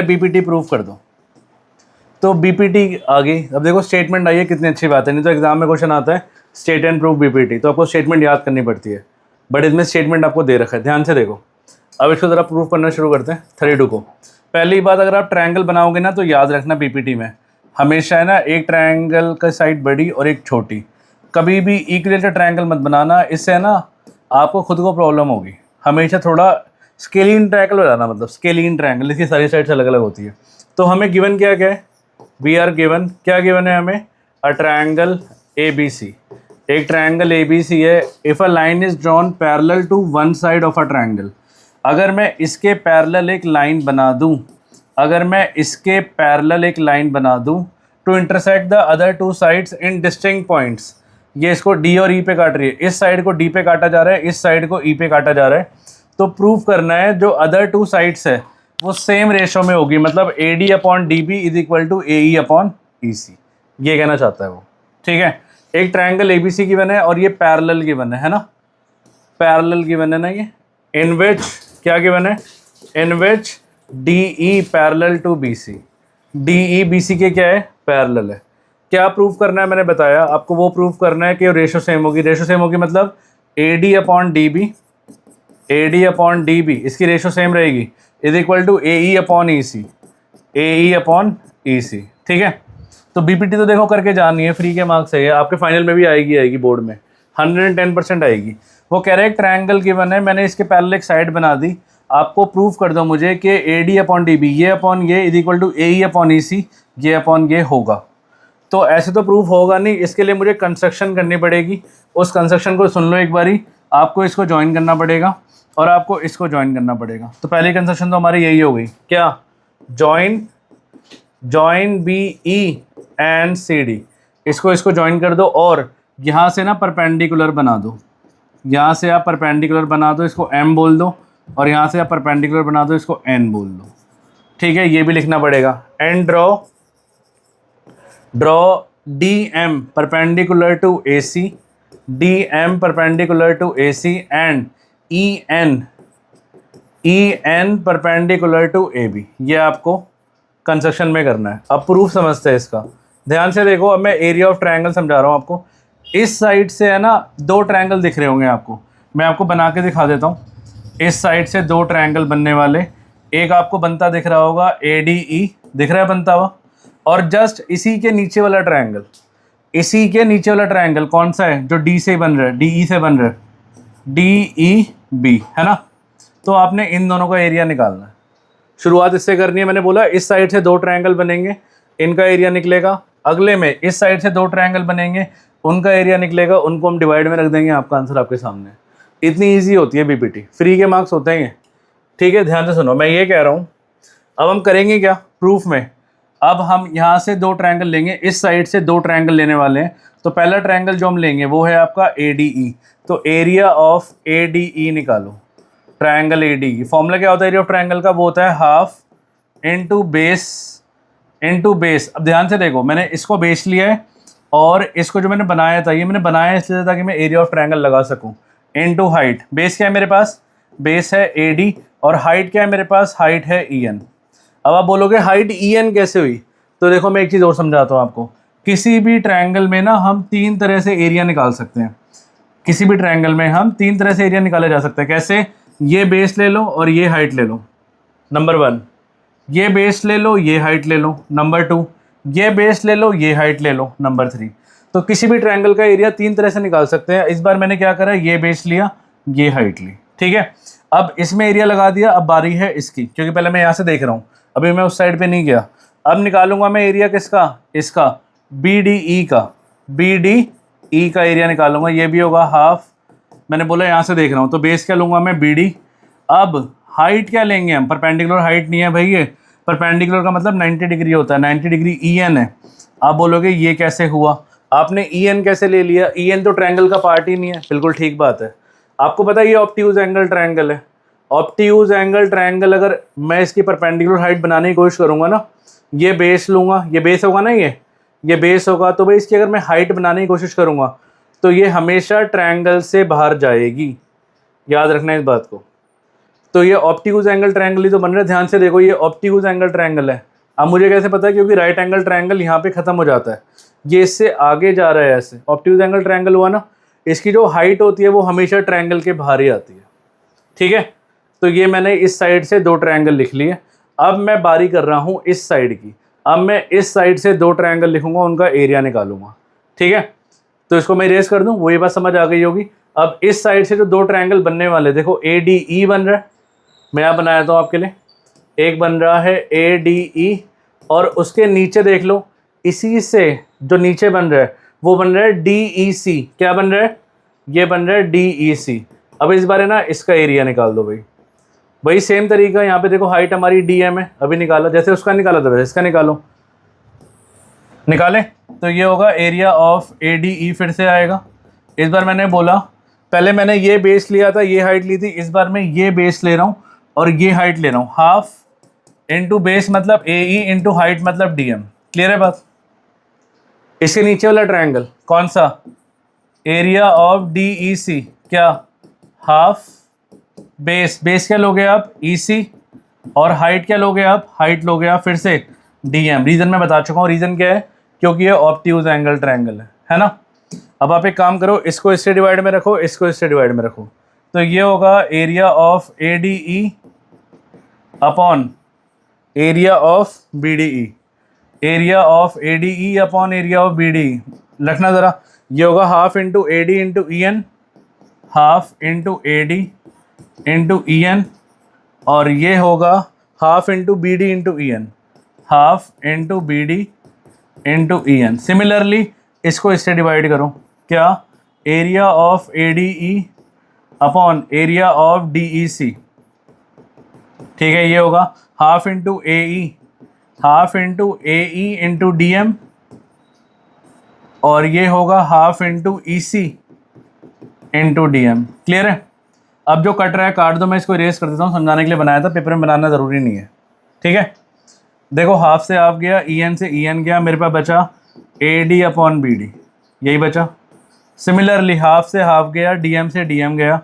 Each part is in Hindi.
बीपीटी प्रूफ कर दो। तो बीपीटी आ गई। अब देखो स्टेटमेंट आई है, कितनी अच्छी बात है। नहीं तो एग्जाम में क्वेश्चन आता है स्टेट एंड प्रूफ बीपीटी, तो आपको स्टेटमेंट याद करनी पड़ती है, बट इसमें स्टेटमेंट आपको दे रखा है। ध्यान से देखो, अब इसको ज़रा प्रूफ करना शुरू करते हैं 32 को। पहली बात, अगर आप ट्रायंगल बनाओगे ना तो याद रखना बीपीटी में हमेशा है ना, एक ट्रायंगल का साइड बड़ी और एक छोटी। कभी भी इक्विलेटरल ट्रायंगल मत बनाना, इससे है ना आपको खुद को प्रॉब्लम होगी। हमेशा थोड़ा स्केलिन ट्रायंगल बनाना, मतलब स्केलिन ट्रायंगल, इसकी सारी साइड्स अलग अलग होती है। तो हमें गिवन क्या क्या है, वी आर गिवन, क्या गिवन है हमें, अ ट्रायंगल ए बी सी। एक ट्रायंगल ए बी सी है। If a line is drawn parallel to one side of a triangle, अगर मैं इसके पैरेलल एक लाइन बना दूं, अगर मैं इसके पैरेलल एक लाइन बना दूं to intersect the other two sides in distinct points, ये इसको डी और ई पे काट रही है, इस साइड को डी पे काटा जा रहा है, इस साइड को ई पे काटा जा रहा है, तो प्रूव करना है जो अदर टू साइड्स है वो सेम रेशो में होगी, मतलब A D upon D B is equal to A E upon E C, ये कहना चाहता है वो। ठीक है, एक triangle A B C given है और ये पैरेलल गिवन है ना, पैरेलल गिवन है ना ये, इन विच क्या गिवन है, in which D E parallel to B C, D E B C के क्या है, पैरेलल है। क्या प्रूफ करना है, मैंने बताया आपको, वो प्रूफ करना है कि रेशो सेम होगी। रेशो सेम होगी मतलब A D upon D B, A D upon D B इसकी रेशो सेम रहेगी, is equal to A E upon E C, A E upon E C. ठीक है, तो बीपीटी तो देखो करके जानी है, फ्री के मार्क्स है, आपके फाइनल में भी आएगी बोर्ड में 110% आएगी। वो कह रहे हैं ट्रायंगल गिवन है, मैंने इसके पैरेलल एक साइड बना दी, आपको प्रूफ कर दो मुझे कि A D upon D B, ये अपॉन ये is equal to A E upon E C, ये अपॉन ये होगा। तो ऐसे तो प्रूफ होगा नहीं, इसके लिए मुझे कंस्ट्रक्शन करनी पड़ेगी। उस कंस्ट्रक्शन को सुन लो एक बारी, आपको इसको ज्वाइन करना पड़ेगा और आपको इसको ज्वाइन करना पड़ेगा। तो पहली कंस्ट्रक्शन तो हमारी यही हो गई, क्या, join B E and C D, इसको ज्वाइन कर दो और यहाँ से ना परपेंडिकुलर बना दो, यहाँ से आप परपेंडिकुलर बना दो, इसको m बोल दो, और यहाँ से आप परपेंडिकुलर बना दो, इसको n बोल दो। ठीक है, ये भी लिखना पड़ेगा। And draw D M perpendicular to A C, D M perpendicular to A C and E N perpendicular to A B, ये आपको कंस्ट्रक्शन में करना है। अब प्रूफ समझते हैं इसका, ध्यान से देखो। अब मैं एरिया ऑफ ट्रायंगल समझा रहा हूँ आपको। इस साइड से है ना दो ट्रायंगल दिख रहे होंगे आपको, मैं आपको बना के दिखा देता हूँ। इस साइड से दो ट्रायंगल बनने वाले, एक आपको बनता दिख रहा होगा ए डी ई, दिख रहा है बनता हुआ, और जस्ट इसी के नीचे वाला ट्रायंगल, इसी के नीचे वाला ट्रायंगल कौन सा है, जो डी से बन रहा है, डी ई से बन रहा है, डी ई बी, है ना। तो आपने इन दोनों का एरिया निकालना है। शुरुआत इससे करनी है, मैंने बोला इस साइड से दो ट्रायंगल बनेंगे, इनका एरिया निकलेगा। अगले में इस साइड से दो ट्रायंगल बनेंगे, उनका एरिया निकलेगा, उनको हम डिवाइड में रख देंगे, आपका आंसर आपके सामने। इतनी इजी होती है बीपीटी, फ्री के मार्क्स होते हैं। ठीक है, ध्यान से सुनो, मैं ये कह रहा हूँ। अब हम करेंगे क्या प्रूफ में, अब हम यहाँ से दो ट्रायंगल लेंगे, इस साइड से दो ट्रायंगल लेने वाले हैं। तो पहला ट्रायंगल जो हम लेंगे वो है आपका ए डी ई, तो area of A D E निकालो, triangle A D E. Formula क्या होता है एरिया ऑफ ट्रायंगल का, वो होता है हाफ इनटू बेस। अब ध्यान से देखो, मैंने इसको बेस लिया है और इसको जो मैंने बनाया था, ये मैंने बनाया इसलिए ताकि मैं एरिया ऑफ ट्रायंगल लगा सकूं। इनटू हाइट, बेस क्या है मेरे पास, बेस है ए डी, और हाइट क्या है मेरे पास, हाइट है ई एन। अब आप बोलोगे हाइट ई एन कैसे हुई, तो देखो मैं एक चीज़ और समझाता हूँ आपको। किसी भी ट्रायंगल में ना हम तीन तरह से एरिया निकाल सकते हैं, किसी भी ट्रायंगल में हम तीन तरह से एरिया निकाले जा सकते हैं। कैसे, ये बेस ले लो और ये हाइट ले लो, नंबर 1, ये बेस ले लो, ये हाइट ले लो, नंबर 2, ये बेस ले लो, ये हाइट ले लो, नंबर 3। तो किसी भी ट्रायंगल का एरिया तीन तरह से निकाल सकते हैं। इस बार मैंने क्या करा, ये बेस लिया, ये हाइट ली। ठीक है, अब इसमें एरिया लगा दिया। अब बारी है इसकी, क्योंकि पहले मैं यहाँ से देख रहा हूँ, अभी मैं उस साइड पे नहीं गया। अब निकालूंगा मैं एरिया किसका, इसका बी डी ई का, बी डी ई का एरिया निकालूंगा। ये भी होगा हाफ, मैंने बोला यहाँ से देख रहा हूँ, तो बेस क्या लूँगा मैं, बी डी। अब हाइट क्या लेंगे हम, परपेंडिकुलर हाइट नहीं है भाई, ये परपेंडिकुलर का मतलब 90 डिग्री होता है, 90 डिग्री ई एन है। आप बोलोगे ये कैसे हुआ, आपने ई एन कैसे ले लिया, ई एन तो ट्रायंगल का पार्ट ही नहीं है। बिल्कुल ठीक बात है, आपको पता है ये ऑब्ट्यूज एंगल ट्रायंगल है। ऑब्ट्यूज एंगल ट्रायंगल, अगर मैं इसकी परपेंडिकुलर हाइट बनाने की कोशिश करूँगा ना, ये बेस लूँगा, ये बेस होगा ना, ये बेस होगा, तो भाई इसकी अगर मैं हाइट बनाने की कोशिश करूँगा तो ये हमेशा ट्रायंगल से बाहर जाएगी, याद रखना इस बात को। तो ये ऑप्टिक्यूज एंगल ट्रायंगल ही तो बन रहा है, ध्यान से देखो ये ऑप्टिक्यूज एंगल ट्रायंगल है। अब मुझे कैसे पता है, क्योंकि राइट एंगल ट्रायंगल यहाँ पे खत्म हो जाता है, ये इससे आगे जा रहा है ऐसे, ऑप्टिक्यूज एंगल ट्रायंगल हुआ ना, इसकी जो हाइट होती है वो हमेशा ट्रायंगल के बाहर ही आती है, ठीक है। तो ये मैंने इस साइड से 2 ट्रायंगल लिख लिए। अब मैं बारी कर रहा हूँ इस साइड की, अब मैं इस साइड से 2 ट्रायंगल लिखूंगा, उनका एरिया निकालूंगा, ठीक है। तो इसको मैं इरेज कर दूं, वही बात समझ आ गई होगी। अब इस साइड से जो 2 ट्रायंगल बनने वाले, देखो ADE बन रहा है, मैं यहाँ बनाया था आपके लिए, एक बन रहा है ADE, और उसके नीचे देख लो, इसी से जो नीचे बन रहा है वो बन रहा है DEC। क्या बन रहा है, ये बन रहा है DEC। अब इस बारे ना इसका एरिया निकाल दो भाई, वही सेम तरीका, यहाँ पे देखो हाइट हमारी DM है, अभी निकाला, जैसे उसका निकाला था वैसे इसका निकालो, निकाले। तो ये होगा एरिया ऑफ ADE, फिर से आएगा। इस बार मैंने बोला, पहले मैंने ये बेस लिया था, ये हाइट ली थी, इस बार मैं ये बेस ले रहा हूँ और ये हाइट ले रहा हूँ, हाफ इंटू बेस मतलब AE इंटू हाइट मतलब DM। क्लियर है बात। इसके नीचे वाला ट्रायंगल कौन सा, एरिया ऑफ DEC, क्या, हाफ बेस, बेस क्या लोगे आप EC, और हाइट क्या लोगे आप, हाइट लोगे आप फिर से DM। रीज़न मैं बता चुका हूँ, रीज़न क्या है, क्योंकि ये ऑब्ट्यूज एंगल ट्रायंगल है ना। अब आप एक काम करो, इसको इससे डिवाइड में रखो, इसको इससे डिवाइड में रखो, तो ये होगा area of ADE upon area of BDE, area of ADE upon area of BDE। रखना ज़रा, ये होगा half into AD into EN, half into AD into EN, और ये होगा half into BD into EN, half into BD into EN। Similarly इसको इससे डिवाइड करो, क्या, area of ADE upon area of DEC, ठीक है। ये होगा half into AE, half into AE into DM, और ये होगा half into EC into DM। Clear है। अब जो कट रहा है काट दो, मैं इसको इरेज कर देता हूँ, समझाने के लिए बनाया था, पेपर में बनाना ज़रूरी नहीं है, ठीक है। देखो हाफ से हाफ गया, EN से EN गया, मेरे पास बचा AD अपॉन BD, यही बचा। सिमिलरली हाफ से हाफ गया, DM से DM गया,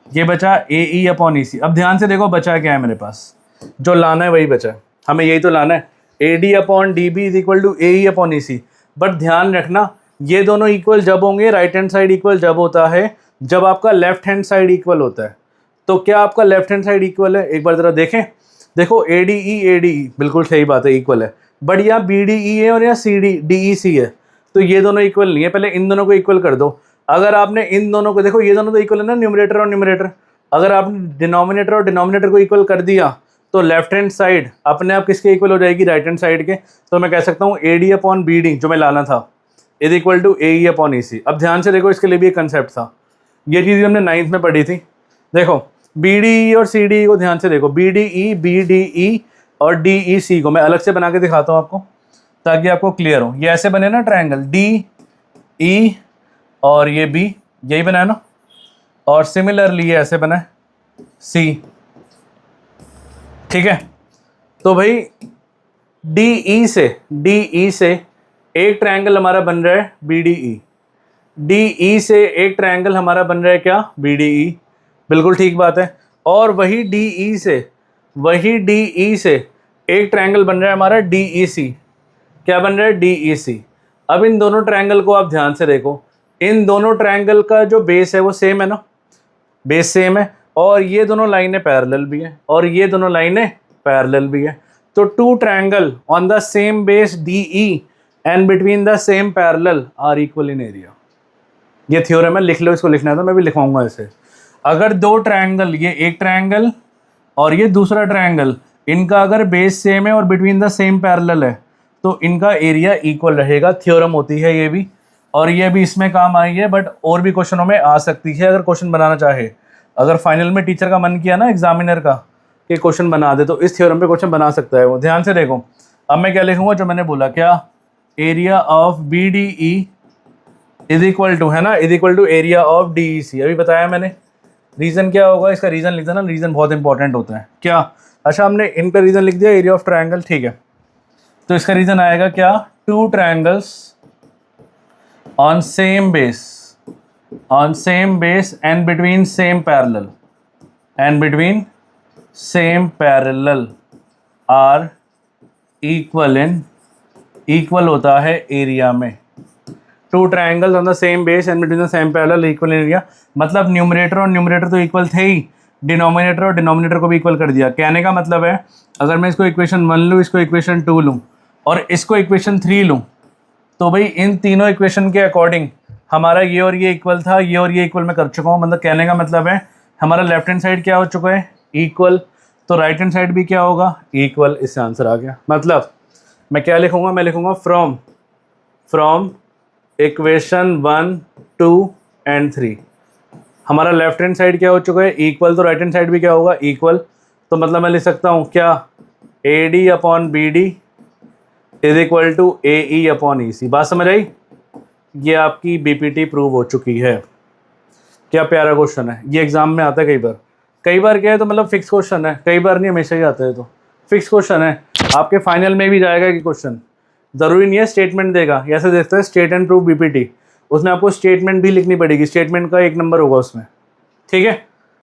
ये बचा AE अपॉन EC। अब ध्यान से देखो बचा क्या है मेरे पास, जो लाना है वही बचा है, हमें यही तो लाना है, AD upon DB is equal to AE upon EC। But ध्यान रखना, ये दोनों इक्वल जब होंगे, राइट हैंड साइड इक्वल जब होता है जब आपका लेफ्ट हैंड साइड इक्वल होता है। तो क्या आपका लेफ्ट हैंड साइड इक्वल है, एक बार ज़रा देखें। देखो ADE बिल्कुल सही बात है, इक्वल है, बट यहाँ BDE है और यहाँ DEC है, तो ये दोनों इक्वल नहीं है। पहले इन दोनों को इक्वल कर दो। अगर आपने इन दोनों को, देखो ये दोनों तो इक्वल है ना, न्यूमरेटर और न्यूमरेटर, अगर आपने डिनोमिनेटर और डिनोमिनेटर को इक्वल कर दिया तो लेफ्ट हैंड साइड अपने आप किसके इक्वल हो जाएगी, राइट हैंड साइड के। तो मैं कह सकता हूँ AD अपॉन BD जो मैं लाना था is equal to AE upon EC। अब ध्यान से देखो, इसके लिए भी एक कंसेप्ट था, ये चीज़ हमने 9th में पढ़ी थी। देखो BDE और CDE को ध्यान से देखो, BDE BDE और DEC को मैं अलग से बना के दिखाता हूँ आपको, ताकि आपको क्लियर हो। ये ऐसे बने ना ट्रायंगल, DE और ये B, यही बना है ना, और सिमिलरली ये ऐसे बना है C, ठीक है। तो भाई DE से एक ट्रायंगल हमारा बन रहा है BDE, DE से एक ट्रायंगल हमारा बन रहा है क्या, BDE, बिल्कुल ठीक बात है। और वही DE से एक ट्रायंगल बन रहा है हमारा DEC, क्या बन रहा है, DEC। अब इन दोनों ट्रायंगल को आप ध्यान से देखो, इन दोनों ट्रायंगल का जो बेस है वो सेम है ना, बेस सेम है, और ये दोनों लाइनें पैरेलल भी हैं, और ये दोनों लाइनें पैरेलल भी है। तो 2 triangle on the same base DE and between the same parallel are equal in area. ये थ्योरम है, लिख लो, इसको लिखना है तो मैं भी लिखवाऊंगा ऐसे। अगर 2 ट्रायंगल, ये एक ट्रायंगल और ये दूसरा ट्रायंगल, इनका अगर बेस सेम है और बिटवीन द सेम पैरेलल है तो इनका एरिया इक्वल रहेगा। थ्योरम होती है ये भी, और ये भी इसमें काम आई है, बट और भी क्वेश्चनों में आ सकती है अगर क्वेश्चन बनाना चाहे। अगर फाइनल में टीचर का मन किया ना एग्जामिनर का कि क्वेश्चन बना दे, तो इस थ्योरम पे क्वेश्चन बना सकता है वो। ध्यान से देखो, अब मैं क्या लिखूंगा जो मैंने बोला, क्या, area of BDE is equal to, है ना, is equal to area of DEC। अभी बताया मैंने। रीज़न क्या होगा इसका, रीज़न लिखता ना, रीज़न बहुत इंपॉर्टेंट होता है। क्या, अच्छा हमने इनका रीज़न लिख दिया, एरिया ऑफ ट्रायंगल, ठीक है। तो इसका रीज़न आएगा क्या, 2 triangles on same base and between same parallel, and between same parallel are equal होता है एरिया में। Two triangles on the same base and between the same parallel equal area, मतलब न्यूमरेटर और न्यूमरेटर तो इक्वल थे ही, डिनोमिनेटर और डिनोमिनेटर को भी इक्वल कर दिया। कहने का मतलब है अगर मैं इसको इक्वेशन 1 लूँ, इसको इक्वेशन 2 लूँ और इसको इक्वेशन 3 लूँ, तो भाई इन तीनों इक्वेशन के अकॉर्डिंग हमारा ये और ये इक्वल था, ये और ये इक्वल मैं कर चुका हूँ। मतलब कहने का मतलब है हमारा लेफ्ट हैंड साइड क्या हो चुका है, इक्वल, तो राइट हैंड साइड भी क्या होगा, इक्वल। इससे आंसर आ गया। मतलब मैं क्या लिखूंगा, मैं लिखूंगा फ्रॉम इक्वेशन 1, 2 एंड 3 हमारा लेफ्ट हैंड साइड क्या हो चुका है, इक्वल, तो राइट हैंड साइड भी क्या होगा, इक्वल। तो मतलब मैं लिख सकता हूँ क्या, AD upon BD is equal to AE upon EC। बात समझ आई? ये आपकी BPT प्रूव हो चुकी है। क्या प्यारा क्वेश्चन है, ये एग्जाम में आता है कई बार क्या है, तो मतलब फिक्स क्वेश्चन है, कई बार नहीं, हमेशा ही आता है। तो फिक्स क्वेश्चन है, आपके फाइनल में भी जाएगा कि क्वेश्चन, ज़रूरी नहीं है स्टेटमेंट देगा। ऐसे देखते हैं स्टेट एंड प्रूव BPT, उसमें आपको स्टेटमेंट भी लिखनी पड़ेगी, स्टेटमेंट का 1 नंबर होगा उसमें, ठीक है।